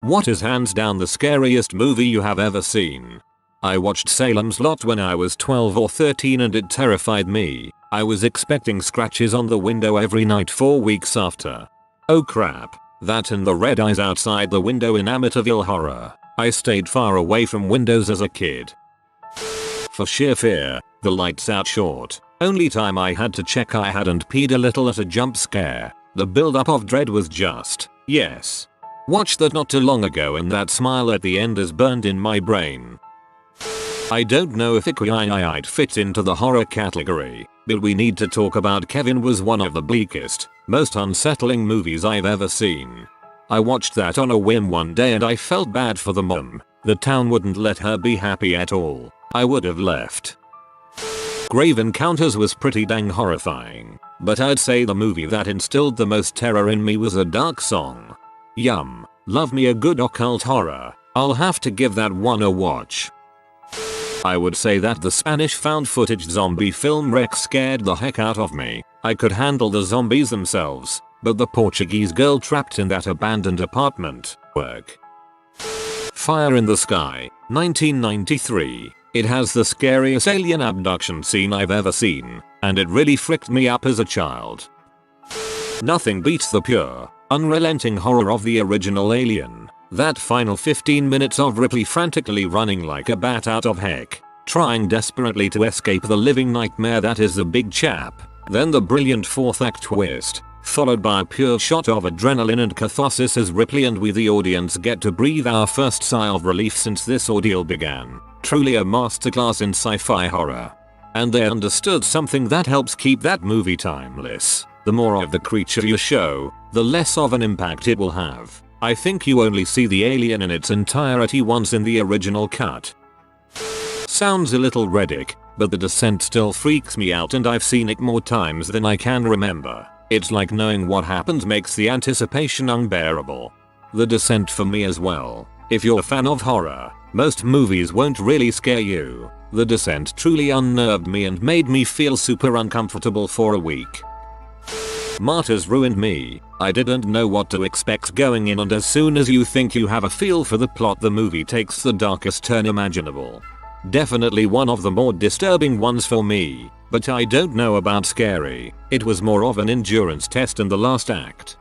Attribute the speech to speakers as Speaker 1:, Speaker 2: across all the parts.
Speaker 1: What is hands down the scariest movie you have ever seen? I watched Salem's Lot when I was 12 or 13 and it terrified me. I was expecting scratches on the window every night 4 weeks after. Oh crap. That and the red eyes outside the window in Amityville Horror. I stayed far away from windows as a kid. For sheer fear, the lights out short. Only time I had to check I hadn't peed a little at a jump scare. The build-up of dread was just, yes. Watched that not too long ago and that smile at the end is burned in my brain. I don't know if Iqui'd fit into the horror category, but we need to talk about Kevin was one of the bleakest, most unsettling movies I've ever seen. I watched that on a whim one day and I felt bad for the mom. The town wouldn't let her be happy at all. I would have left. Grave Encounters was pretty dang horrifying, but I'd say the movie that instilled the most terror in me was A Dark Song. Yum, love me a good occult horror. I'll have to give that one a watch. I would say that the Spanish found footage zombie film Rex scared the heck out of me. I could handle the zombies themselves, but the Portuguese girl trapped in that abandoned apartment, work. Fire in the Sky, 1993. It has the scariest alien abduction scene I've ever seen, and it really fricked me up as a child. Nothing beats the pure, unrelenting horror of the original Alien. That final 15 minutes of Ripley frantically running like a bat out of heck, trying desperately to escape the living nightmare that is the big chap. Then the brilliant fourth act twist, followed by a pure shot of adrenaline and catharsis as Ripley and we the audience get to breathe our first sigh of relief since this ordeal began. Truly a masterclass in sci-fi horror. And they understood something that helps keep that movie timeless. The more of the creature you show, the less of an impact it will have. I think you only see the alien in its entirety once in the original cut. Sounds a little Reddick, but The Descent still freaks me out and I've seen it more times than I can remember. It's like knowing what happens makes the anticipation unbearable. The Descent for me as well. If you're a fan of horror, most movies won't really scare you. The Descent truly unnerved me and made me feel super uncomfortable for a week. Martyrs ruined me. I didn't know what to expect going in and as soon as you think you have a feel for the plot the movie takes the darkest turn imaginable. Definitely one of the more disturbing ones for me, but I don't know about scary. It was more of an endurance test in the last act.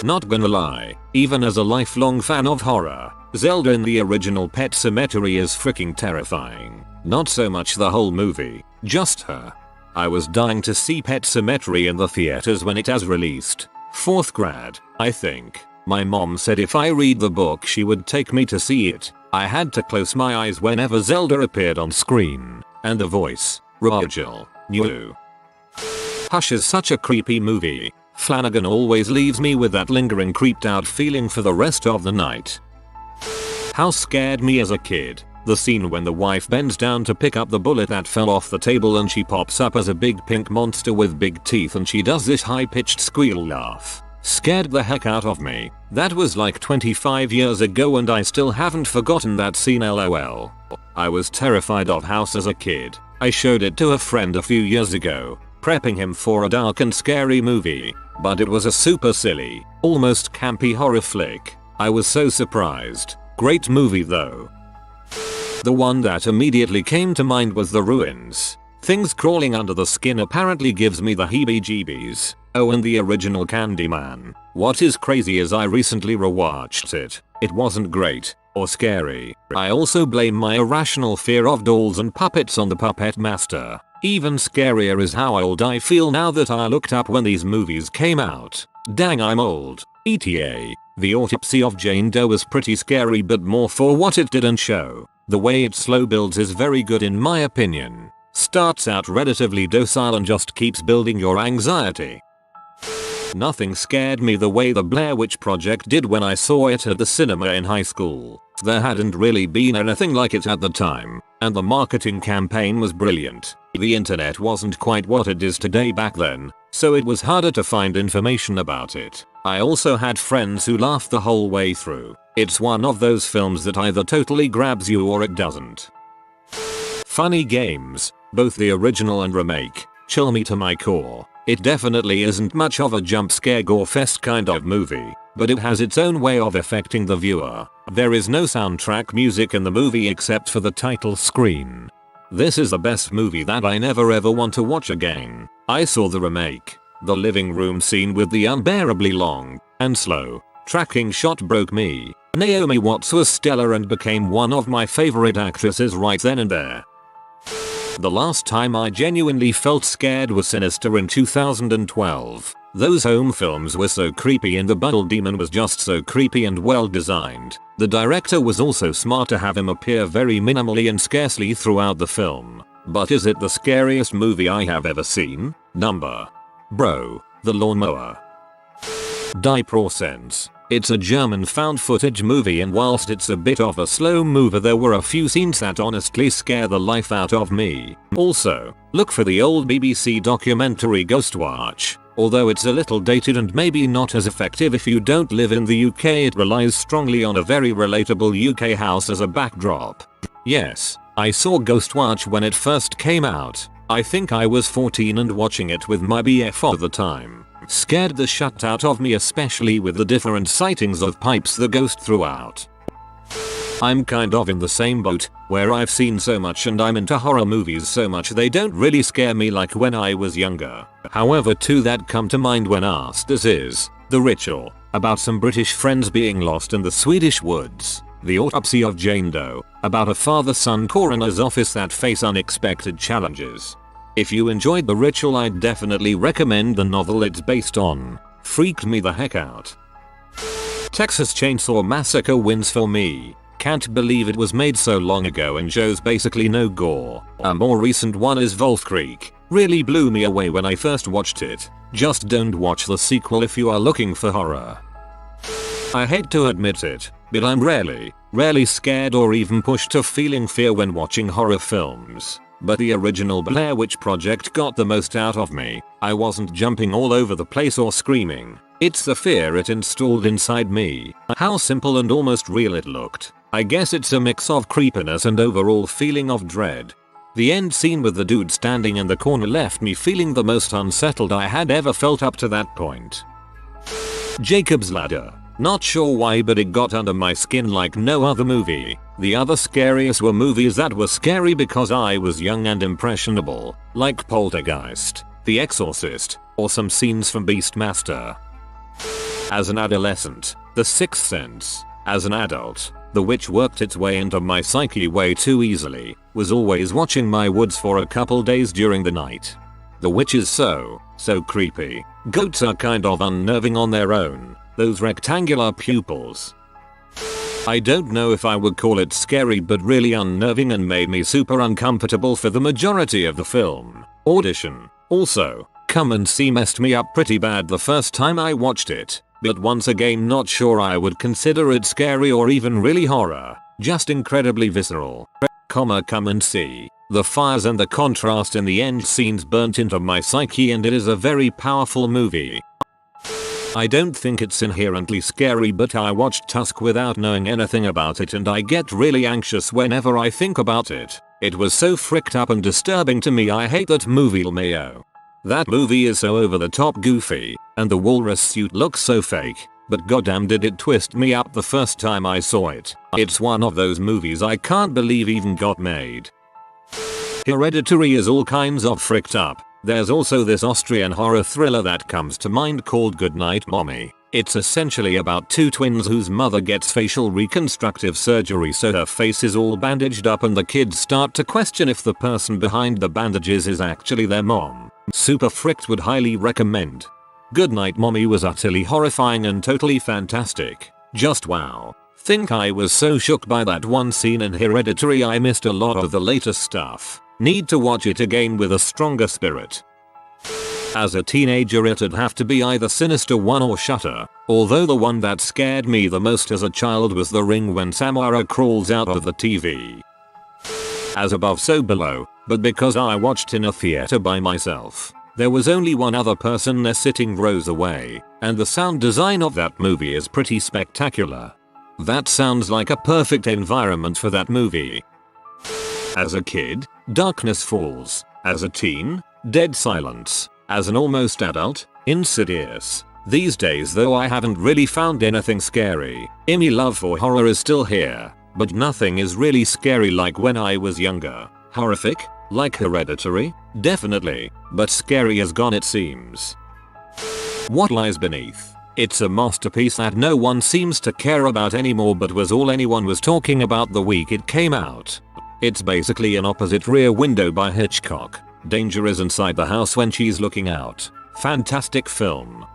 Speaker 1: Not gonna lie, even as a lifelong fan of horror, Zelda in the original Pet Sematary is freaking terrifying. Not so much the whole movie, just her. I was dying to see Pet Sematary in the theaters when it was released. 4th grade, I think. My mom said if I read the book she would take me to see it. I had to close my eyes whenever Zelda appeared on screen. And the voice, Rachel, knew. Hush is such a creepy movie. Flanagan always leaves me with that lingering creeped out feeling for the rest of the night. House scared me as a kid. The scene when the wife bends down to pick up the bullet that fell off the table and she pops up as a big pink monster with big teeth and she does this high-pitched squeal laugh. Scared the heck out of me. That was like 25 years ago and I still haven't forgotten that scene, lol. I was terrified of House as a kid. I showed it to a friend a few years ago, prepping him for a dark and scary movie, but it was a super silly, almost campy horror flick. I was so surprised. Great movie though. The one that immediately came to mind was The Ruins. Things crawling under the skin apparently gives me the heebie-jeebies. Oh, and the original Candyman. What is crazy is I recently rewatched it. It wasn't great or scary. I also blame my irrational fear of dolls and puppets on the puppet master. Even scarier is how old I feel now that I looked up when these movies came out. Dang, I'm old. ETA. The Autopsy of Jane Doe was pretty scary but more for what it didn't show. The way it slow builds is very good in my opinion. Starts out relatively docile and just keeps building your anxiety. Nothing scared me the way the Blair Witch Project did when I saw it at the cinema in high school. There hadn't really been anything like it at the time, and the marketing campaign was brilliant. The internet wasn't quite what it is today back then, so it was harder to find information about it. I also had friends who laughed the whole way through. It's one of those films that either totally grabs you or it doesn't. Funny games, both the original and remake, chill me to my core. It definitely isn't much of a jump scare gore fest kind of movie, but it has its own way of affecting the viewer. There is no soundtrack music in the movie except for the title screen. This is the best movie that I never ever want to watch again. I saw the remake. The living room scene with the unbearably long and slow tracking shot broke me. Naomi Watts was stellar and became one of my favorite actresses right then and there. The last time I genuinely felt scared was Sinister in 2012. Those home films were so creepy and the Buttle Demon was just so creepy and well designed. The director was also smart to have him appear very minimally and scarcely throughout the film. But is it the scariest movie I have ever seen? Number. Bro, The Lawnmower. Die Procents. It's a German found footage movie, and whilst it's a bit of a slow mover, there were a few scenes that honestly scare the life out of me. Also, look for the old BBC documentary Ghostwatch. Although it's a little dated and maybe not as effective if you don't live in the UK, it relies strongly on a very relatable UK house as a backdrop. Yes, I saw Ghostwatch when it first came out. I think I was 14 and watching it with my BF at the time scared the shit out of me, especially with the different sightings of pipes the ghost threw out. I'm kind of in the same boat, where I've seen so much and I'm into horror movies so much they don't really scare me like when I was younger. However, two that come to mind when asked is The Ritual, about some British friends being lost in the Swedish woods. The Autopsy of Jane Doe, about a father-son coroner's office that face unexpected challenges. If you enjoyed The Ritual, I'd definitely recommend the novel it's based on. Freaked me the heck out. Texas Chainsaw Massacre wins for me. Can't believe it was made so long ago and shows basically no gore. A more recent one is Wolf Creek. Really blew me away when I first watched it. Just don't watch the sequel if you are looking for horror. I hate to admit it, but I'm rarely scared or even pushed to feeling fear when watching horror films. But the original Blair Witch Project got the most out of me. I wasn't jumping all over the place or screaming. It's the fear it installed inside me. How simple and almost real it looked. I guess it's a mix of creepiness and overall feeling of dread. The end scene with the dude standing in the corner left me feeling the most unsettled I had ever felt up to that point. Jacob's Ladder. Not sure why, but it got under my skin like no other movie. The other scariest were movies that were scary because I was young and impressionable, like Poltergeist, The Exorcist, or some scenes from Beastmaster. As an adolescent, The Sixth Sense. As an adult, The Witch worked its way into my psyche way too easily. Was always watching my woods for a couple days during the night. The Witch is so creepy. Goats are kind of unnerving on their own. Those rectangular pupils. I don't know if I would call it scary, but really unnerving and made me super uncomfortable for the majority of the film. Audition. Also, Come and See messed me up pretty bad the first time I watched it, but once again not sure I would consider it scary or even really horror. Just incredibly visceral. Come and See. The fires and the contrast in the end scenes burnt into my psyche, and it is a very powerful movie. I don't think it's inherently scary, but I watched Tusk without knowing anything about it and I get really anxious whenever I think about it. It was so fricked up and disturbing to me. I hate that movie Mayo. That movie is so over the top goofy, and the walrus suit looks so fake, but goddamn did it twist me up the first time I saw it. It's one of those movies I can't believe even got made. Hereditary is all kinds of fricked up. There's also this Austrian horror thriller that comes to mind called Goodnight Mommy. It's essentially about two twins whose mother gets facial reconstructive surgery, so her face is all bandaged up, and the kids start to question if the person behind the bandages is actually their mom. Super fricked, would highly recommend. Goodnight Mommy was utterly horrifying and totally fantastic. Just wow. Think I was so shook by that one scene in Hereditary I missed a lot of the later stuff. Need to watch it again with a stronger spirit. As a teenager it'd have to be either Sinister 1 or Shutter, although the one that scared me the most as a child was The Ring when Samara crawls out of the TV. As above so below, but because I watched in a theater by myself. There was only one other person there sitting rows away, and the sound design of that movie is pretty spectacular. That sounds like a perfect environment for that movie. As a kid, Darkness Falls. As a teen, Dead Silence. As an almost adult, Insidious. These days though I haven't really found anything scary. My love for horror is still here, but nothing is really scary like when I was younger. Horrific? Like Hereditary? Definitely, but scary is gone it seems. What Lies Beneath? It's a masterpiece that no one seems to care about anymore but was all anyone was talking about the week it came out. It's basically an opposite Rear Window by Hitchcock. Danger is inside the house when she's looking out. Fantastic film.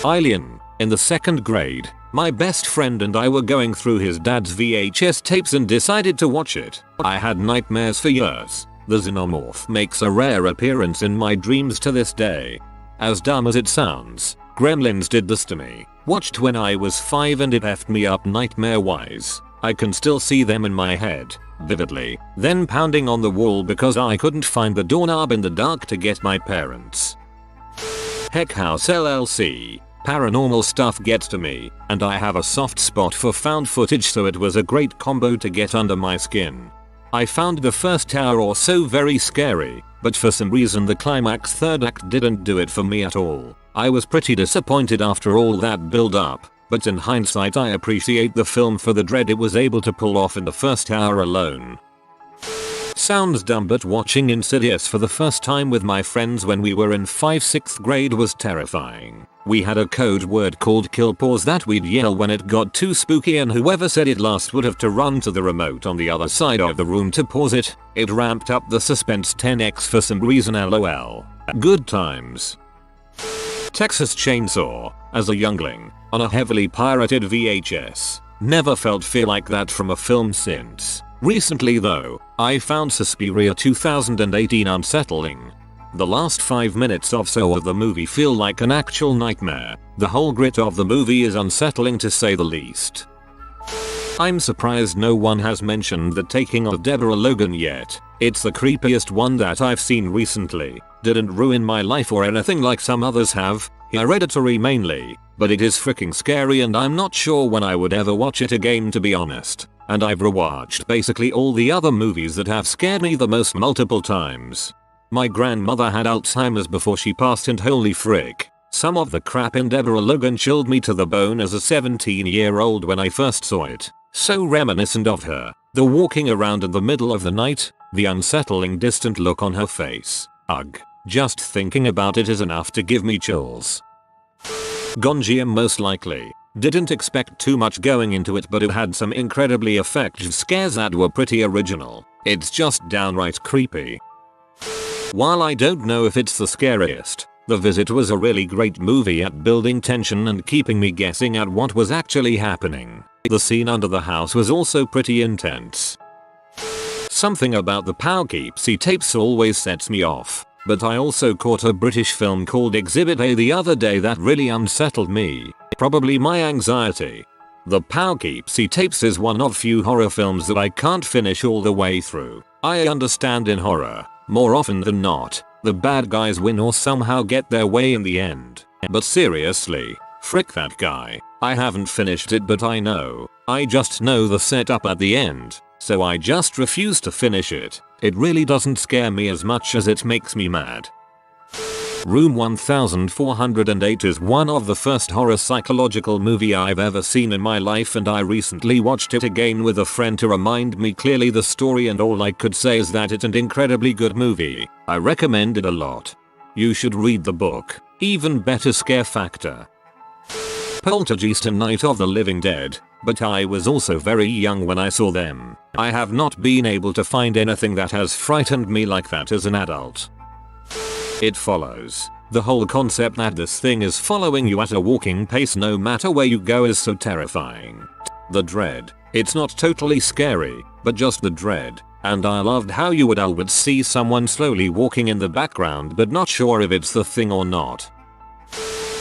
Speaker 1: Alien. In the 2nd grade, my best friend and I were going through his dad's VHS tapes and decided to watch it. I had nightmares for years. The xenomorph makes a rare appearance in my dreams to this day. As dumb as it sounds, Gremlins did this to me. Watched when I was 5 and it effed me up nightmare wise. I can still see them in my head, vividly, then pounding on the wall because I couldn't find the doorknob in the dark to get my parents. Heck House LLC. Paranormal stuff gets to me, and I have a soft spot for found footage, so it was a great combo to get under my skin. I found the first hour or so very scary, but for some reason the climax 3rd act didn't do it for me at all. I was pretty disappointed after all that build up, but in hindsight I appreciate the film for the dread it was able to pull off in the first hour alone. Sounds dumb, but watching Insidious for the first time with my friends when we were in 5th-6th grade was terrifying. We had a code word called kill pause that we'd yell when it got too spooky, and whoever said it last would have to run to the remote on the other side of the room to pause it. It ramped up the suspense 10x for some reason, lol. Good times. Texas Chainsaw. As a youngling, on a heavily pirated VHS. Never felt fear like that from a film since. Recently though, I found Suspiria 2018 unsettling. The last 5 minutes or so of the movie feel like an actual nightmare. The whole grit of the movie is unsettling to say the least. I'm surprised no one has mentioned The Taking of Deborah Logan yet. It's the creepiest one that I've seen recently. Didn't ruin my life or anything like some others have. Hereditary mainly, but it is freaking scary and I'm not sure when I would ever watch it again, to be honest. And I've rewatched basically all the other movies that have scared me the most multiple times. My grandmother had Alzheimer's before she passed, and holy frick, some of the crap in Deborah Logan chilled me to the bone as a 17-year-old when I first saw it. So reminiscent of her. The walking around in the middle of the night, the unsettling distant look on her face. Ugh. Just thinking about it is enough to give me chills. Gonjiam most likely. Didn't expect too much going into it, but it had some incredibly effective scares that were pretty original. It's just downright creepy. While I don't know if it's the scariest, The Visit was a really great movie at building tension and keeping me guessing at what was actually happening. The scene under the house was also pretty intense. Something about the Poughkeepsie tapes always sets me off, but I also caught a British film called Exhibit A the other day that really unsettled me. Probably my anxiety. The Poughkeepsie tapes is one of few horror films that I can't finish all the way through. I understand in horror, more often than not, the bad guys win or somehow get their way in the end. But seriously, frick that guy. I haven't finished it, but I just know the setup at the end, so I just refuse to finish it. It really doesn't scare me as much as it makes me mad. Room 1408 is one of the first horror psychological movie I've ever seen in my life, and I recently watched it again with a friend to remind me clearly the story, and all I could say is that it's an incredibly good movie. I recommend it a lot. You should read the book. Even better scare factor. Poltergeist and Night of the Living Dead, but I was also very young when I saw them. I have not been able to find anything that has frightened me like that as an adult. It Follows. The whole concept that this thing is following you at a walking pace no matter where you go is so terrifying. The dread. It's not totally scary, but just the dread. And I loved how you would see someone slowly walking in the background but not sure if it's the thing or not.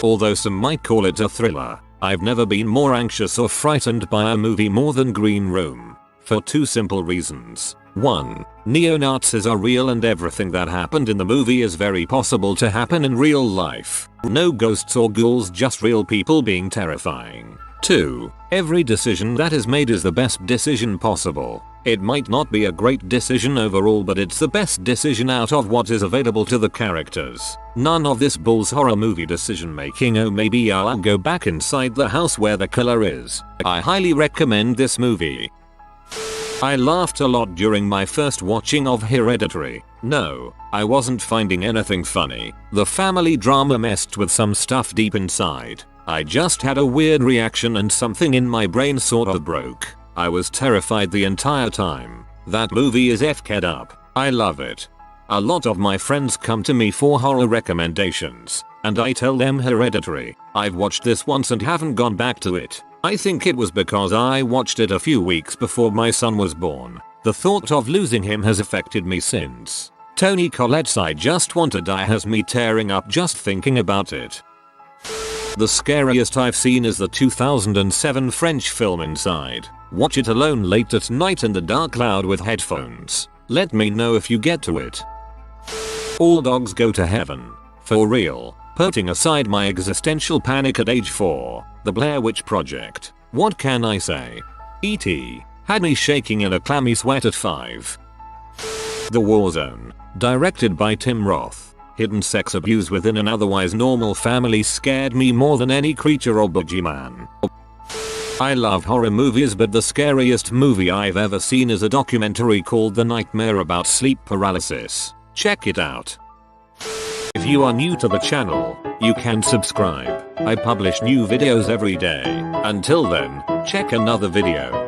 Speaker 1: Although some might call it a thriller, I've never been more anxious or frightened by a movie more than Green Room. For two simple reasons. 1. Neo-Nazis are real and everything that happened in the movie is very possible to happen in real life. No ghosts or ghouls, just real people being terrifying. 2. Every decision that is made is the best decision possible. It might not be a great decision overall, but it's the best decision out of what is available to the characters. None of this bull's horror movie decision making. Oh, maybe I'll go back inside the house where the killer is. I highly recommend this movie. I laughed a lot during my first watching of Hereditary. No, I wasn't finding anything funny. The family drama messed with some stuff deep inside. I just had a weird reaction and something in my brain sort of broke. I was terrified the entire time. That movie is FK'd up. I love it. A lot of my friends come to me for horror recommendations, and I tell them Hereditary. I've watched this once and haven't gone back to it. I think it was because I watched it a few weeks before my son was born. The thought of losing him has affected me since. Tony Collette's I Just Want to Die has me tearing up just thinking about it. The scariest I've seen is the 2007 French film Inside. Watch it alone late at night in the dark loud with headphones. Let me know if you get to it. All dogs go to heaven. For real. Putting aside my existential panic at age 4, The Blair Witch Project. What can I say? E.T. had me shaking in a clammy sweat at 5. The War Zone. Directed by Tim Roth. Hidden sex abuse within an otherwise normal family scared me more than any creature or boogeyman. I love horror movies, but the scariest movie I've ever seen is a documentary called The Nightmare About Sleep Paralysis. Check it out. If you are new to the channel, you can subscribe. I publish new videos every day. Until then, check another video.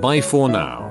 Speaker 1: Bye for now.